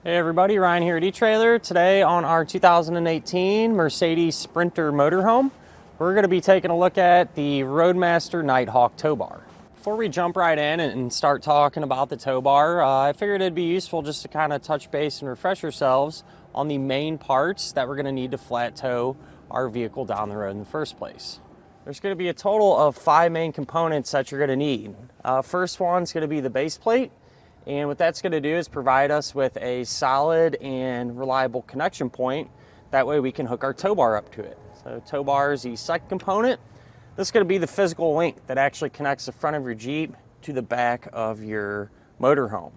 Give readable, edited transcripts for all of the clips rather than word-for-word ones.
Hey everybody, Ryan here at eTrailer. Today on our 2018 Mercedes Sprinter motorhome, we're going to be taking a look at the Roadmaster Nighthawk Tow Bar. Before we jump right in and start talking about the tow bar, I figured it'd be useful just to kind of touch base and refresh ourselves on the main parts that we're going to need to flat tow our vehicle down the road in the first place. There's going to be a total of 5 main components that you're going to need. First one's going to be the base plate. And what that's going to do is provide us with a solid and reliable connection point. That way we can hook our tow bar up to it. So tow bar is the second component. This is going to be the physical link that actually connects the front of your Jeep to the back of your motorhome.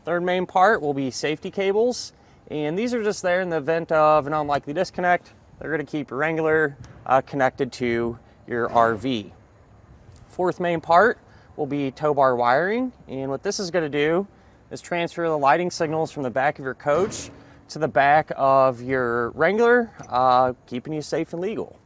Third main part will be safety cables. And these are just there in the event of an unlikely disconnect. They're going to keep your Wrangler connected to your RV. Fourth main part will be tow bar wiring, and what this is going to do is transfer the lighting signals from the back of your coach to the back of your Wrangler, keeping you safe and legal.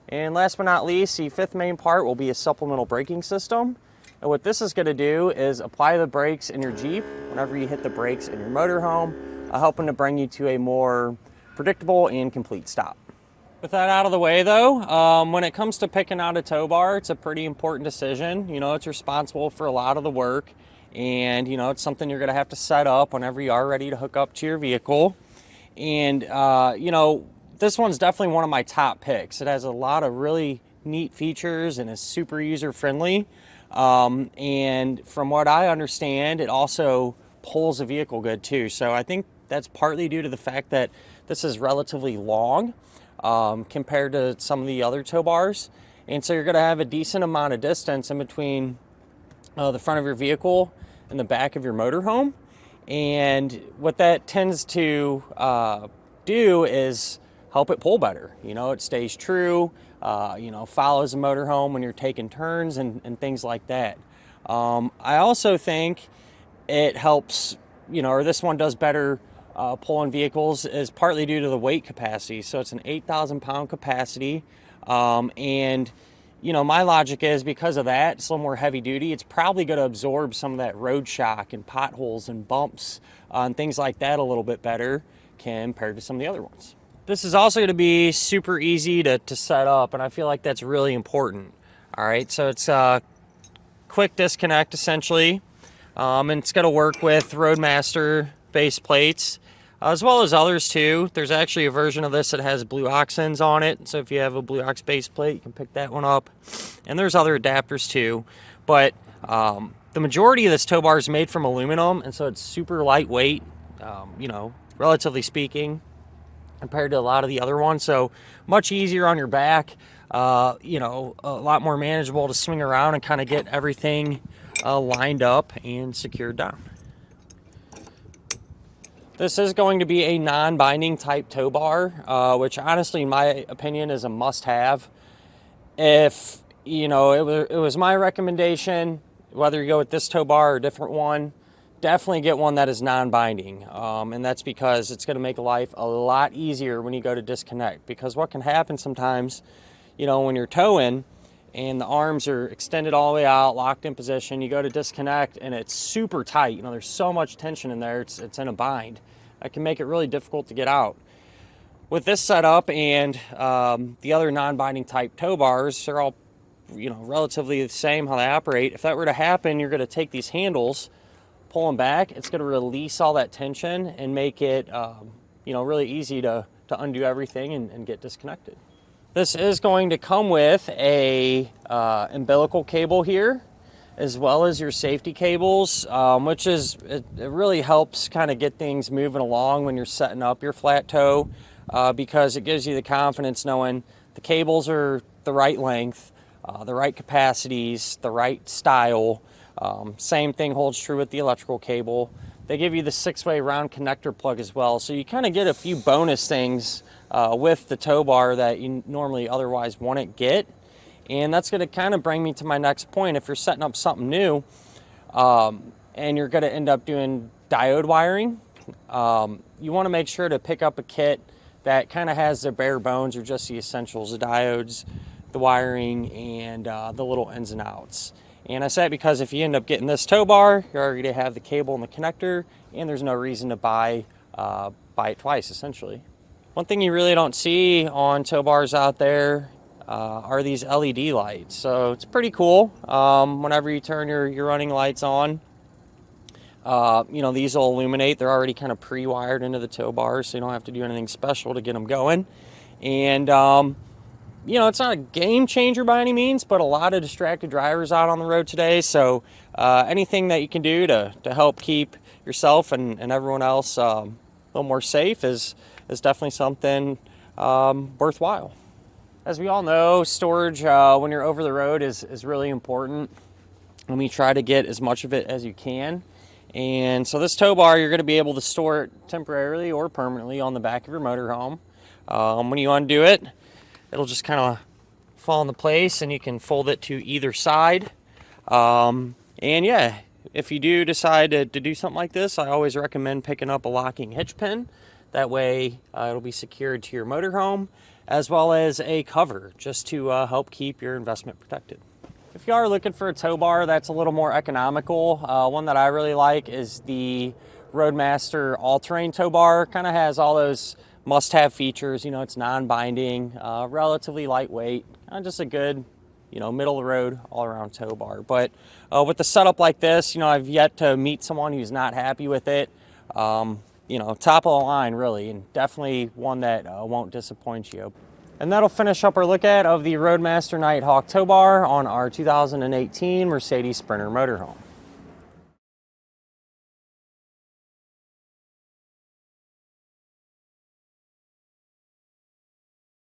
And last but not least, the fifth main part will be a supplemental braking system. And what this is going to do is apply the brakes in your Jeep whenever you hit the brakes in your motorhome, helping to bring you to a more predictable and complete stop. With that out of the way though, when it comes to picking out a tow bar, it's a pretty important decision. You know, it's responsible for a lot of the work, and you know, it's something you're gonna have to set up whenever you are ready to hook up to your vehicle. And you know, this one's definitely one of my top picks. It has a lot of really neat features and is super user-friendly. And from what I understand, it also pulls the vehicle good too. So I think that's partly due to the fact that this is relatively long. Compared to some of the other tow bars, and so you're going to have a decent amount of distance in between the front of your vehicle and the back of your motorhome. And what that tends to do is help it pull better. You know, it stays true, you know, follows the motorhome when you're taking turns and things like that. I also think it helps, you know, or this one does better pulling vehicles is partly due to the weight capacity. So it's an 8,000 pound capacity. And, you know, my logic is because of that, it's a little more heavy duty. It's probably going to absorb some of that road shock and potholes and bumps and things like that a little bit better compared to some of the other ones. This is also going to be super easy to set up, and I feel like that's really important. All right, so it's a quick disconnect essentially. And it's going to work with Roadmaster base plates, as well as others too. There's actually a version of this that has blue oxens on it, so if you have a blue ox base plate, you can pick that one up. And there's other adapters too, but the majority of this tow bar is made from aluminum, and so it's super lightweight, you know, relatively speaking, compared to a lot of the other ones. So much easier on your back, you know, a lot more manageable to swing around and kind of get everything lined up and secured down. This is going to be a non-binding type tow bar, which honestly, in my opinion, is a must-have. If, you know, it was my recommendation, whether you go with this tow bar or a different one, definitely get one that is non-binding. And that's because it's going to make life a lot easier when you go to disconnect. Because what can happen sometimes, you know, when you're towing and the arms are extended all the way out, locked in position, you go to disconnect and it's super tight. You know, there's so much tension in there, it's in a bind. That can make it really difficult to get out. With this setup and the other non-binding type tow bars, they're all, you know, relatively the same how they operate. If that were to happen, you're going to take these handles, pull them back. It's going to release all that tension and make it, you know, really easy to undo everything and get disconnected. This is going to come with a umbilical cable here, as well as your safety cables, which is, it really helps kind of get things moving along when you're setting up your flat tow, because it gives you the confidence knowing the cables are the right length, the right capacities, the right style. Same thing holds true with the electrical cable. They give you the 6-way round connector plug as well, so you kind of get a few bonus things with the tow bar that you normally otherwise wouldn't get. And that's going to kind of bring me to my next point. If you're setting up something new and you're going to end up doing diode wiring, you want to make sure to pick up a kit that kind of has the bare bones or just the essentials, the diodes, the wiring, and the little ins and outs. And I say it because if you end up getting this tow bar, you already have the cable and the connector, and there's no reason to buy buy it twice, essentially. One thing you really don't see on tow bars out there are these LED lights. So it's pretty cool. Whenever you turn your running lights on, you know, these will illuminate. They're already kind of pre-wired into the tow bar, so you don't have to do anything special to get them going. And you know, it's not a game changer by any means, but a lot of distracted drivers out on the road today. So anything that you can do to help keep yourself and everyone else a little more safe is definitely something worthwhile. As we all know, storage when you're over the road is really important, and we try to get as much of it as you can. And so this tow bar, you're going to be able to store it temporarily or permanently on the back of your motorhome. When you undo it, it'll just kind of fall into place, and you can fold it to either side. And yeah, if you do decide to do something like this, I always recommend picking up a locking hitch pin. That way it'll be secured to your motorhome, as well as a cover just to help keep your investment protected. If you are looking for a tow bar that's a little more economical, one that I really like is the Roadmaster all-terrain tow bar. Kind of has all those must-have features. You know, it's non-binding, relatively lightweight, just a good, you know, middle-of-the-road all-around tow bar. But with the setup like this, you know, I've yet to meet someone who's not happy with it. You know, top of the line, really, and definitely one that won't disappoint you. And that'll finish up our look at of the Roadmaster Nighthawk Tow Bar on our 2018 Mercedes Sprinter motorhome.